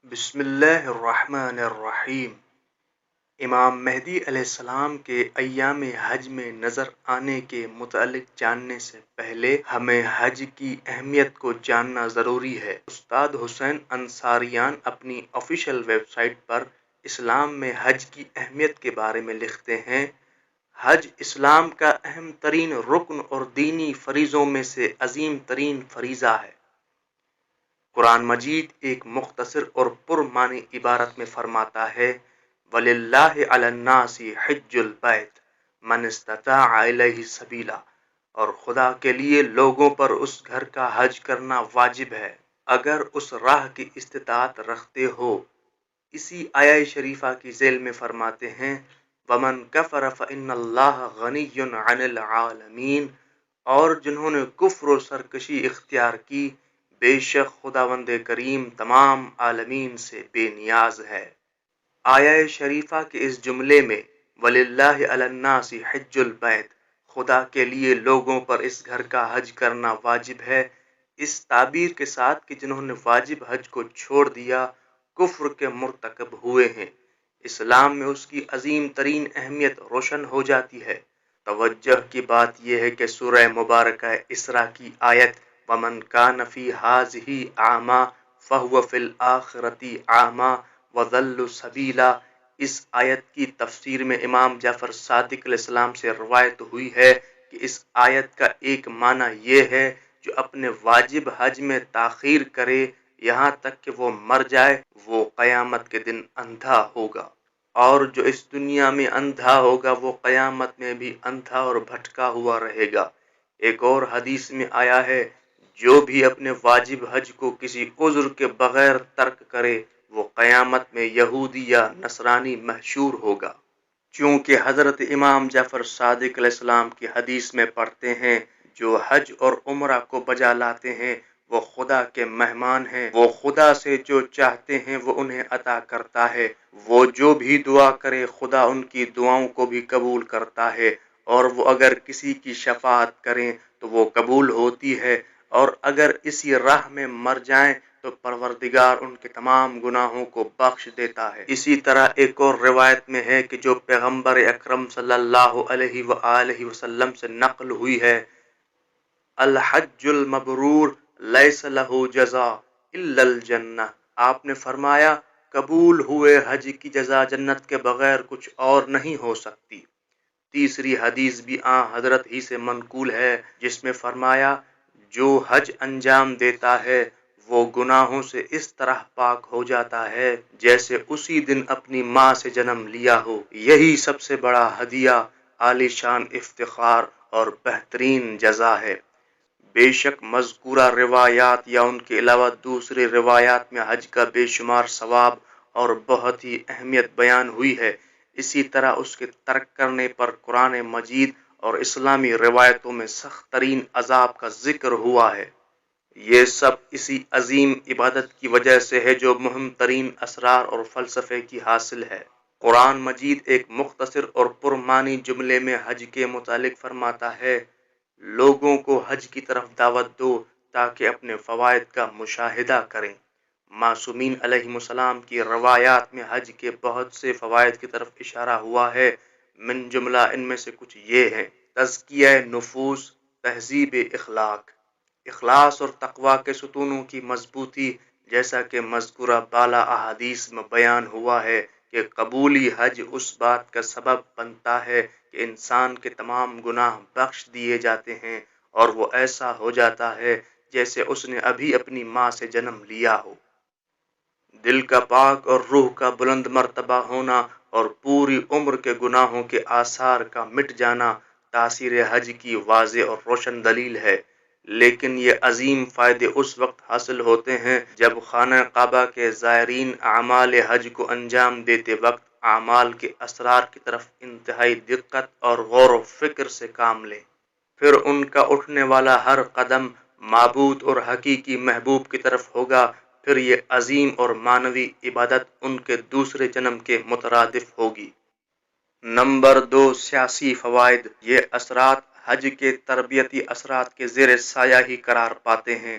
بسم اللہ الرحمن الرحیم۔ امام مہدی علیہ السلام کے ایام حج میں نظر آنے کے متعلق جاننے سے پہلے ہمیں حج کی اہمیت کو جاننا ضروری ہے۔ استاد حسین انصاریان اپنی آفیشیل ویب سائٹ پر اسلام میں حج کی اہمیت کے بارے میں لکھتے ہیں: حج اسلام کا اہم ترین رکن اور دینی فریضوں میں سے عظیم ترین فریضہ ہے۔ قرآن مجید ایک مختصر اور پرمعنی عبارت میں فرماتا ہے: وَلِلَّهِ عَلَى النَّاسِ حِجُّ الْبَيْتِ مَنِ اسْتَطَاعَ إِلَيْهِ سَبِيلًا، اور خدا کے لیے لوگوں پر اس گھر کا حج کرنا واجب ہے اگر اس راہ کی استطاعت رکھتے ہو۔ اسی آیہ شریفہ کی ذیل میں فرماتے ہیں: وَمَنْ كَفَرَ فَإِنَّ اللَّهَ غَنِيٌّ عَنِ الْعَالَمِينَ، اور جنہوں نے کفر و سرکشی اختیار کی، بے شک خداوند کریم تمام عالمین سے بے نیاز ہے۔ آیہ شریفہ کے اس جملے میں وَلِلَّهِ عَلَى النَّاسِ حِجُّ الْبَيْتِ، خدا کے لیے لوگوں پر اس گھر کا حج کرنا واجب ہے، اس تعبیر کے ساتھ کہ جنہوں نے واجب حج کو چھوڑ دیا کفر کے مرتکب ہوئے ہیں، اسلام میں اس کی عظیم ترین اہمیت روشن ہو جاتی ہے۔ توجہ کی بات یہ ہے کہ سورہ مبارکہ اسراء کی آیت وَمَنْ كَانَ فِي هَٰذِهِ أَعْمَىٰ فَهُوَ فِي الْآخِرَةِ أَعْمَىٰ وَأَضَلُّ سَبِيلًا، اس آیت کی تفسیر میں امام جعفر صادق علیہ السلام سے روایت ہوئی ہے کہ اس آیت کا ایک معنی یہ ہے: جو اپنے واجب حج میں تاخیر کرے یہاں تک کہ وہ مر جائے، وہ قیامت کے دن اندھا ہوگا، اور جو اس دنیا میں اندھا ہوگا وہ قیامت میں بھی اندھا اور بھٹکا ہوا رہے گا۔ ایک اور حدیث میں آیا ہے: جو بھی اپنے واجب حج کو کسی عذر کے بغیر ترک کرے وہ قیامت میں یہودی یا نصرانی محشور ہوگا۔ چونکہ حضرت امام جعفر صادق علیہ السلام کی حدیث میں پڑھتے ہیں: جو حج اور عمرہ کو بجا لاتے ہیں وہ خدا کے مہمان ہیں، وہ خدا سے جو چاہتے ہیں وہ انہیں عطا کرتا ہے، وہ جو بھی دعا کرے خدا ان کی دعاؤں کو بھی قبول کرتا ہے، اور وہ اگر کسی کی شفاعت کریں تو وہ قبول ہوتی ہے، اور اگر اسی راہ میں مر جائیں تو پروردگار ان کے تمام گناہوں کو بخش دیتا ہے۔ اسی طرح ایک اور روایت میں ہے کہ جو پیغمبر اکرم صلی اللہ علیہ وآلہ وسلم سے نقل ہوئی ہے: الحج المبرور لیس لہ جزا الا الجنہ، آپ نے فرمایا قبول ہوئے حج کی جزا جنت کے بغیر کچھ اور نہیں ہو سکتی۔ تیسری حدیث بھی حضرت ہی سے منقول ہے جس میں فرمایا: جو حج انجام دیتا ہے وہ گناہوں سے اس طرح پاک ہو جاتا ہے جیسے اسی دن اپنی ماں سے جنم لیا ہو۔ یہی سب سے بڑا ہدیہ، عالی شان افتخار اور بہترین جزا ہے۔ بے شک مذکورہ روایات یا ان کے علاوہ دوسری روایات میں حج کا بے شمار ثواب اور بہت ہی اہمیت بیان ہوئی ہے۔ اسی طرح اس کے ترک کرنے پر قرآن مجید اور اسلامی روایتوں میں سخت ترین عذاب کا ذکر ہوا ہے۔ یہ سب اسی عظیم عبادت کی وجہ سے ہے جو مہم ترین اسرار اور فلسفے کی حاصل ہے۔ قرآن مجید ایک مختصر اور پرمعنی جملے میں حج کے متعلق فرماتا ہے: لوگوں کو حج کی طرف دعوت دو تاکہ اپنے فوائد کا مشاہدہ کریں۔ معصومین علیہم السلام کی روایات میں حج کے بہت سے فوائد کی طرف اشارہ ہوا ہے، من جملہ ان میں سے کچھ یہ ہیں: تزکیہ نفوس، تہذیب اخلاق، اخلاص اور تقوی کے ستونوں کی مضبوطی، جیسا کہ مذکورہ بالا احادیث میں بیان ہوا ہے کہ قبولی حج اس بات کا سبب بنتا ہے کہ انسان کے تمام گناہ بخش دیے جاتے ہیں اور وہ ایسا ہو جاتا ہے جیسے اس نے ابھی اپنی ماں سے جنم لیا ہو۔ دل کا پاک اور روح کا بلند مرتبہ ہونا اور پوری عمر کے گناہوں کے آثار کا مٹ جانا تاثیر حج کی واضح اور روشن دلیل ہے۔ لیکن یہ عظیم فائدے اس وقت حاصل ہوتے ہیں جب خانہ کعبہ کے زائرین اعمال حج کو انجام دیتے وقت اعمال کے اسرار کی طرف انتہائی دقت اور غور و فکر سے کام لیں۔ پھر ان کا اٹھنے والا ہر قدم معبود اور حقیقی محبوب کی طرف ہوگا، پھر یہ عظیم اور معنوی عبادت ان کے دوسرے جنم کے مترادف ہوگی۔ نمبر 2، سیاسی فوائد۔ یہ اثرات حج کے تربیتی اثرات کے زیر سایہ ہی قرار پاتے ہیں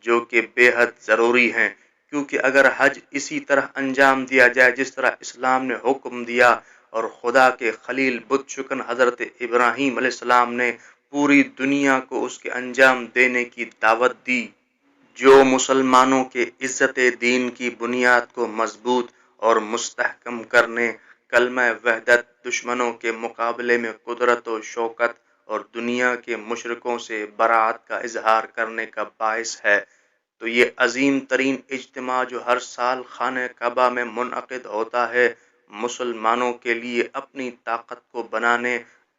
جو کہ بے حد ضروری ہیں۔ کیونکہ اگر حج اسی طرح انجام دیا جائے جس طرح اسلام نے حکم دیا اور خدا کے خلیل بت شکن حضرت ابراہیم علیہ السلام نے پوری دنیا کو اس کے انجام دینے کی دعوت دی، جو مسلمانوں کے عزت دین کی بنیاد کو مضبوط اور مستحکم کرنے، کلمہ وحدت، دشمنوں کے مقابلے میں قدرت و شوکت اور دنیا کے مشرکوں سے براعت کا اظہار کرنے کا باعث ہے، تو یہ عظیم ترین اجتماع جو ہر سال خانہ کعبہ میں منعقد ہوتا ہے، مسلمانوں کے لیے اپنی طاقت کو بنانے،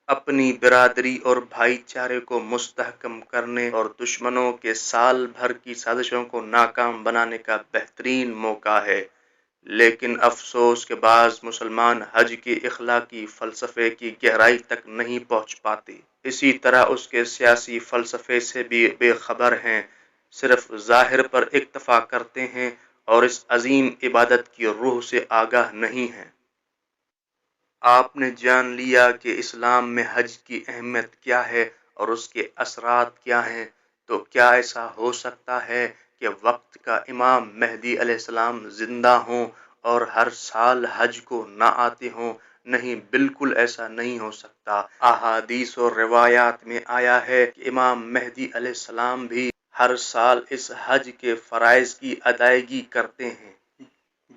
اپنی برادری اور بھائی چارے کو مستحکم کرنے اور دشمنوں کے سال بھر کی سازشوں کو ناکام بنانے کا بہترین موقع ہے۔ لیکن افسوس کہ بعض مسلمان حج کے اخلاقی فلسفے کی گہرائی تک نہیں پہنچ پاتے، اسی طرح اس کے سیاسی فلسفے سے بھی بے خبر ہیں، صرف ظاہر پر اکتفا کرتے ہیں اور اس عظیم عبادت کی روح سے آگاہ نہیں ہیں۔ آپ نے جان لیا کہ اسلام میں حج کی اہمیت کیا ہے اور اس کے اثرات کیا ہیں، تو کیا ایسا ہو سکتا ہے کہ وقت کا امام مہدی علیہ السلام زندہ ہوں اور ہر سال حج کو نہ آتے ہوں؟ نہیں، بالکل ایسا نہیں ہو سکتا۔ احادیث اور روایات میں آیا ہے کہ امام مہدی علیہ السلام بھی ہر سال اس حج کے فرائض کی ادائیگی کرتے ہیں،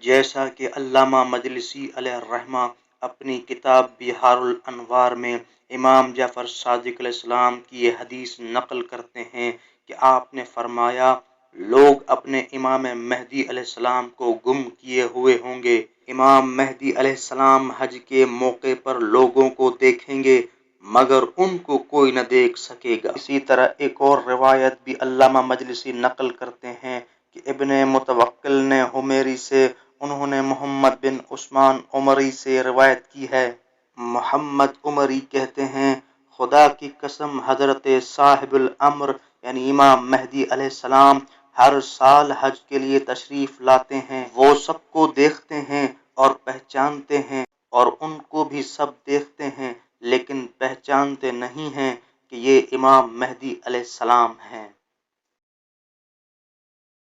جیسا کہ علامہ مجلسی علیہ الرحمہ اپنی کتاب بحار الانوار میں امام جعفر صادق علیہ السلام کی یہ حدیث نقل کرتے ہیں کہ آپ نے فرمایا، لوگ اپنے امام مہدی علیہ السلام کو گم کیے ہوئے ہوں گے، امام مہدی علیہ السلام حج کے موقع پر لوگوں کو دیکھیں گے مگر ان کو کوئی نہ دیکھ سکے گا۔ اسی طرح ایک اور روایت بھی علامہ مجلسی نقل کرتے ہیں کہ ابن متوکل نے حمیری سے، انہوں نے محمد بن عثمان عمری سے روایت کی ہے۔ محمد عمری کہتے ہیں، خدا کی قسم حضرت صاحب الامر یعنی امام مہدی علیہ السلام ہر سال حج کے لیے تشریف لاتے ہیں، وہ سب کو دیکھتے ہیں اور پہچانتے ہیں اور ان کو بھی سب دیکھتے ہیں لیکن پہچانتے نہیں ہیں کہ یہ امام مہدی علیہ السلام ہیں۔